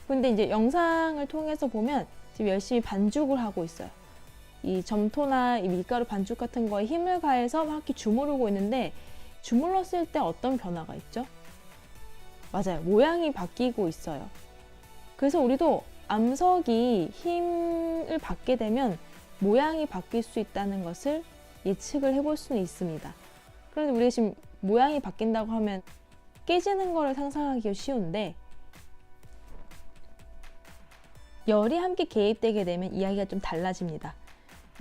근데 이제 영상을 통해서 보면 지금 열심히 반죽을 하고 있어요. 이 점토나 이 밀가루 반죽 같은 거에 힘을 가해서 막 이렇게 주무르고 있는데, 주물렀을 때 어떤 변화가 있죠? 맞아요. 모양이 바뀌고 있어요. 그래서 우리도 암석이 힘을 받게 되면 모양이 바뀔 수 있다는 것을 예측을 해볼 수는 있습니다. 그런데 우리가 지금 모양이 바뀐다고 하면 깨지는 거를 상상하기가 쉬운데, 열이 함께 개입되게 되면 이야기가 좀 달라집니다.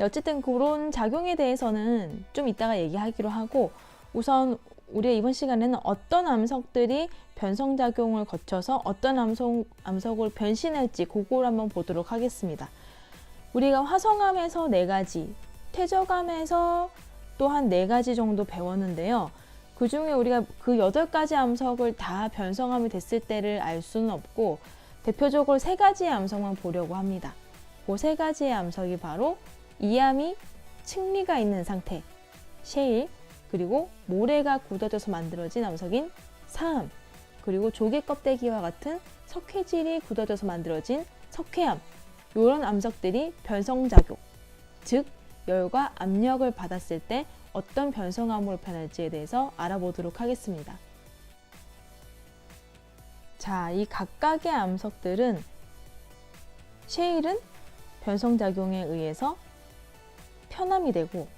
어쨌든 그런 작용에 대해서는 좀 이따가 얘기하기로 하고, 우선 우리가 이번 시간에는 어떤 암석들이 변성작용을 거쳐서 어떤 암석을 변신할지 그걸 한번 보도록 하겠습니다. 우리가 화성암에서 4가지, 퇴적암에서 또한 4가지 정도 배웠는데요. 그 중에 우리가 그 8가지 암석을 다 변성암이 됐을 때를 알 수는 없고, 대표적으로 3가지의 암석만 보려고 합니다. 그 3가지의 암석이 바로 이암이 층리가 있는 상태, 셰일, 그리고 모래가 굳어져서 만들어진 암석인 사암, 그리고 조개 껍데기와 같은 석회질이 굳어져서 만들어진 석회암, 이런 암석들이 변성작용, 즉 열과 압력을 받았을 때 어떤 변성암으로 변할지에 대해서 알아보도록 하겠습니다. 자, 이 각각의 암석들은, 셰일은 변성작용에 의해서 편암이 되고,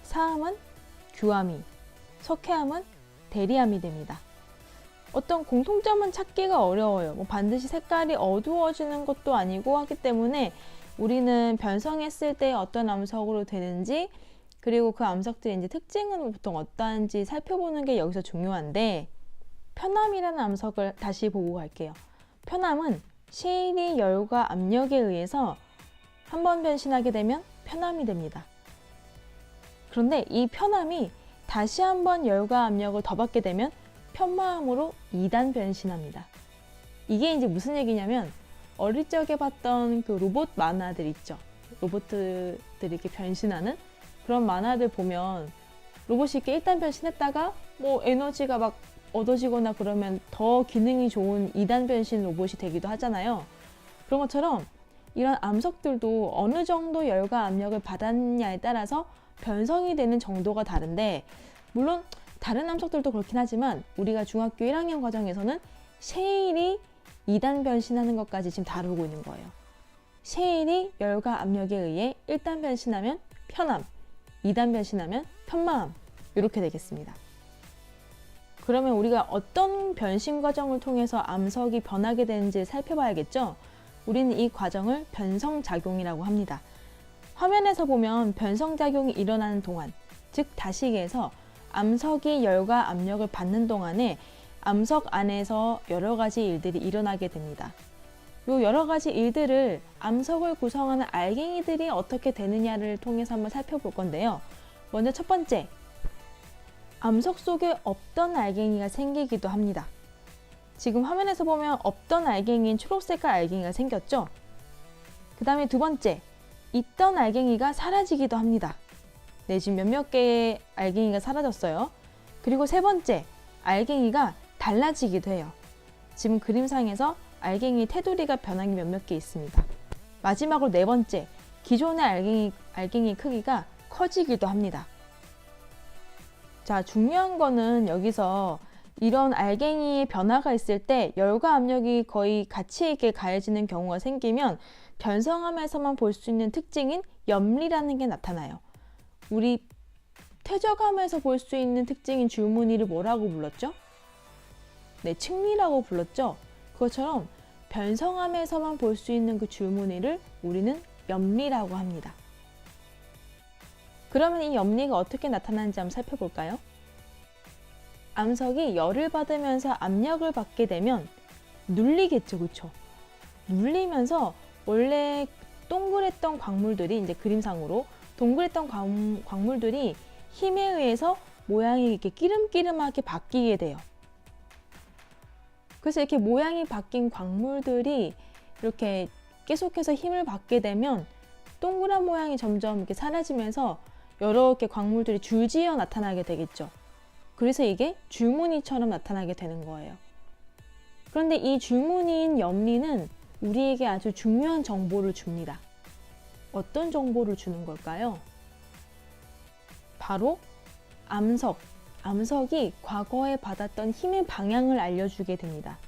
사암은 규암이, 석회암은 대리암이 됩니다. 어떤 공통점은 찾기가 어려워요. 반드시 색깔이 어두워지는 것도 아니고 하기 때문에 우리는 변성했을 때 어떤 암석으로 되는지, 그리고 그 암석들의 이제 특징은 보통 어떠한지 살펴보는 게 여기서 중요한데, 편암이라는 암석을 다시 보고 갈게요. 편암은 셰일이 열과 압력에 의해서 한번 변신하게 되면 편암이 됩니다. 그런데 이 편암이 다시 한번 열과 압력을 더 받게 되면 편마암으로 2단 변신합니다. 이게 이제 무슨 얘기냐면, 어릴 적에 봤던 그 로봇 만화들 있죠. 로봇들이 이렇게 변신하는 그런 만화들 보면 로봇이 이렇게 1단 변신했다가 뭐 에너지가 막 얻어지거나 그러면 더 기능이 좋은 2단 변신 로봇이 되기도 하잖아요. 그런 것처럼 이런 암석들도 어느 정도 열과 압력을 받았냐에 따라서 변성이 되는 정도가 다른데, 물론 다른 암석들도 그렇긴 하지만 우리가 중학교 1학년 과정에서는 셰일이 2단 변신하는 것까지 지금 다루고 있는 거예요. 셰일이 열과 압력에 의해 1단 변신하면 편암, 2단 변신하면 편마암, 이렇게 되겠습니다. 그러면 우리가 어떤 변신 과정을 통해서 암석이 변하게 되는지 살펴봐야겠죠? 우리는 이 과정을 변성작용이라고 합니다. 화면에서 보면 변성작용이 일어나는 동안, 즉 다시계에서 암석이 열과 압력을 받는 동안에 암석 안에서 여러 가지 일들이 일어나게 됩니다. 이 여러 가지 일들을 암석을 구성하는 알갱이들이 어떻게 되느냐를 통해서 한번 살펴볼 건데요. 먼저 첫 번째, 암석 속에 없던 알갱이가 생기기도 합니다. 지금 화면에서 보면 없던 알갱이인 초록색깔 알갱이가 생겼죠? 그 다음에 두 번째, 있던 알갱이가 사라지기도 합니다. 네, 지금 몇몇 개의 알갱이가 사라졌어요. 그리고 세 번째, 알갱이가 달라지기도 해요. 지금 그림상에서 알갱이 테두리가 변한 게 몇몇 개 있습니다. 마지막으로 네 번째, 기존의 알갱이 크기가 커지기도 합니다. 자, 중요한 거는 여기서 이런 알갱이의 변화가 있을 때 열과 압력이 거의 같이 있게 가해지는 경우가 생기면 변성암에서만 볼 수 있는 특징인 염리라는 게 나타나요. 우리 퇴적암에서 볼 수 있는 특징인 줄무늬를 뭐라고 불렀죠? 네, 층리라고 불렀죠? 그것처럼 변성암에서만 볼 수 있는 그 줄무늬를 우리는 염리라고 합니다. 그러면 이 염리가 어떻게 나타나는지 한번 살펴볼까요? 암석이 열을 받으면서 압력을 받게 되면 눌리겠죠, 그렇죠? 눌리면서 원래 동그랬던 광물들이, 이제 그림상으로 동그랬던 광물들이 힘에 의해서 모양이 이렇게 끼름끼름하게 바뀌게 돼요. 그래서 이렇게 모양이 바뀐 광물들이 이렇게 계속해서 힘을 받게 되면 동그란 모양이 점점 이렇게 사라지면서 여러 개 광물들이 줄지어 나타나게 되겠죠. 그래서 이게 줄무늬처럼 나타나게 되는 거예요. 그런데 이 줄무늬인 염리는 우리에게 아주 중요한 정보를 줍니다. 어떤 정보를 주는 걸까요? 바로 암석. 암석이 과거에 받았던 힘의 방향을 알려주게 됩니다.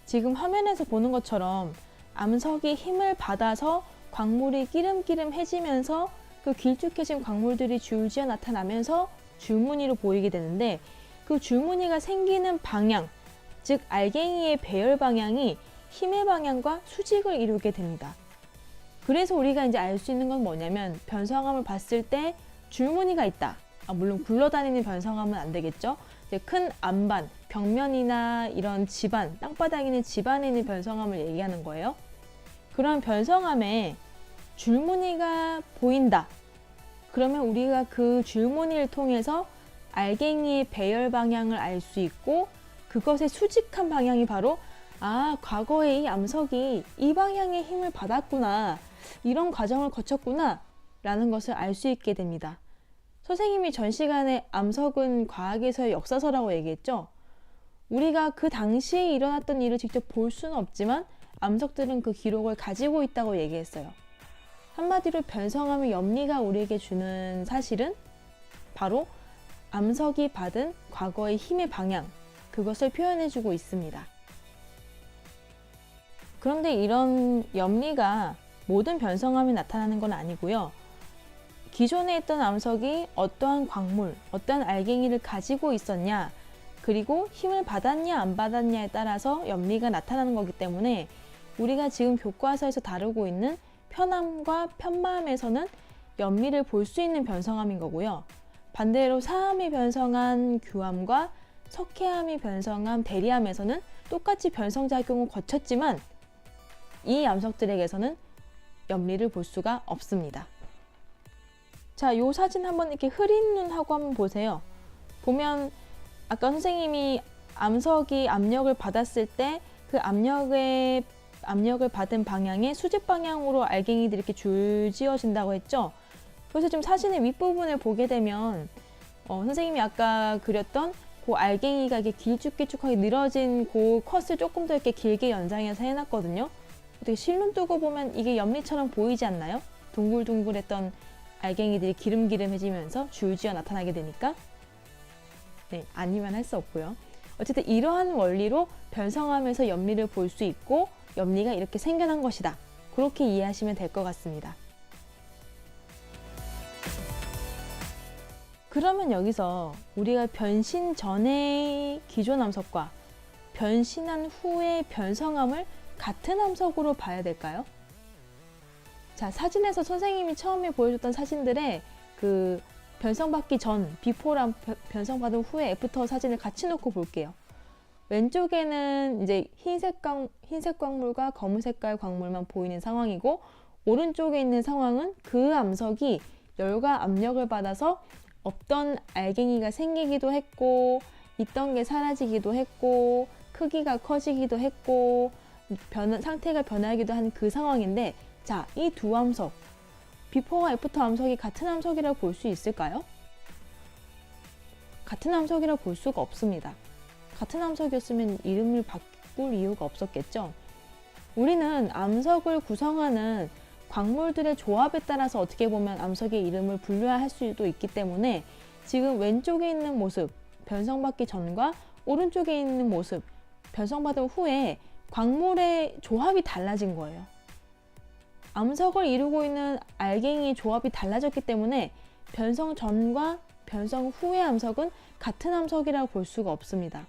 지금 화면에서 보는 것처럼 암석이 힘을 받아서 광물이 끼름끼름해지면서 그 길쭉해진 광물들이 줄지어 나타나면서 줄무늬로 보이게 되는데, 그 줄무늬가 생기는 방향, 즉 알갱이의 배열 방향이 힘의 방향과 수직을 이루게 됩니다. 그래서 우리가 이제 알 수 있는 건 뭐냐면, 변성암을 봤을 때 줄무늬가 있다. 물론 굴러다니는 변성암은 안 되겠죠. 이제 큰 암반, 벽면이나 이런 지반, 땅바닥에 있는 지반에 있는 변성암을 얘기하는 거예요. 그런 변성암에 줄무늬가 보인다. 그러면 우리가 그 줄무늬를 통해서 알갱이의 배열 방향을 알 수 있고, 그것의 수직한 방향이 바로 과거에 이 암석이 이 방향의 힘을 받았구나, 이런 과정을 거쳤구나 라는 것을 알 수 있게 됩니다. 선생님이 전 시간에 암석은 과학에서의 역사서라고 얘기했죠. 우리가 그 당시에 일어났던 일을 직접 볼 수는 없지만 암석들은 그 기록을 가지고 있다고 얘기했어요. 한마디로 변성암의 염리가 우리에게 주는 사실은 바로 암석이 받은 과거의 힘의 방향, 그것을 표현해주고 있습니다. 그런데 이런 염리가 모든 변성암에 나타나는 건 아니고요. 기존에 있던 암석이 어떠한 광물, 어떠한 알갱이를 가지고 있었냐, 그리고 힘을 받았냐 안 받았냐에 따라서 염리가 나타나는 거기 때문에 우리가 지금 교과서에서 다루고 있는 편암과 편마암에서는 염리를 볼 수 있는 변성암인 거고요. 반대로 사암이 변성한 규암과 석회암이 변성한 대리암에서는 똑같이 변성작용을 거쳤지만 이 암석들에게서는 염리를 볼 수가 없습니다. 자, 요 사진 한번 이렇게 흐린 눈 하고 한번 보세요. 보면 아까 선생님이 암석이 압력을 받았을 때 그 압력을 받은 방향의 수직 방향으로 알갱이들이 이렇게 줄지어진다고 했죠. 그래서 지금 사진의 윗부분을 보게 되면 선생님이 아까 그렸던 그 알갱이가 이렇게 길쭉길쭉하게 늘어진 그 컷을 조금 더 이렇게 길게 연상해서 해놨거든요. 어떻게 실눈 뜨고 보면 이게 염리처럼 보이지 않나요? 둥글둥글했던 알갱이들이 기름기름해지면서 줄지어 나타나게 되니까. 네, 아니면 할 수 없고요. 어쨌든 이러한 원리로 변성암에서 염리를 볼 수 있고 염리가 이렇게 생겨난 것이다. 그렇게 이해하시면 될 것 같습니다. 그러면 여기서 우리가 변신 전의 기존 암석과 변신한 후의 변성암을 같은 암석으로 봐야 될까요? 자, 사진에서 선생님이 처음에 보여줬던 사진들의 그 변성받기 전, 비포랑 변성받은 후의 애프터 사진을 같이 놓고 볼게요. 왼쪽에는 이제 흰색 광물과 검은 색깔 광물만 보이는 상황이고, 오른쪽에 있는 상황은 그 암석이 열과 압력을 받아서 없던 알갱이가 생기기도 했고, 있던 게 사라지기도 했고, 크기가 커지기도 했고, 상태가 변하기도 한 그 상황인데, 자, 이 두 암석, 비포와 애프터 암석이 같은 암석이라고 볼 수 있을까요? 같은 암석이라고 볼 수가 없습니다. 같은 암석이었으면 이름을 바꿀 이유가 없었겠죠. 우리는 암석을 구성하는 광물들의 조합에 따라서 어떻게 보면 암석의 이름을 분류할 수도 있기 때문에 지금 왼쪽에 있는 모습, 변성받기 전과 오른쪽에 있는 모습, 변성받은 후에 광물의 조합이 달라진 거예요. 암석을 이루고 있는 알갱이의 조합이 달라졌기 때문에 변성 전과 변성 후의 암석은 같은 암석이라고 볼 수가 없습니다.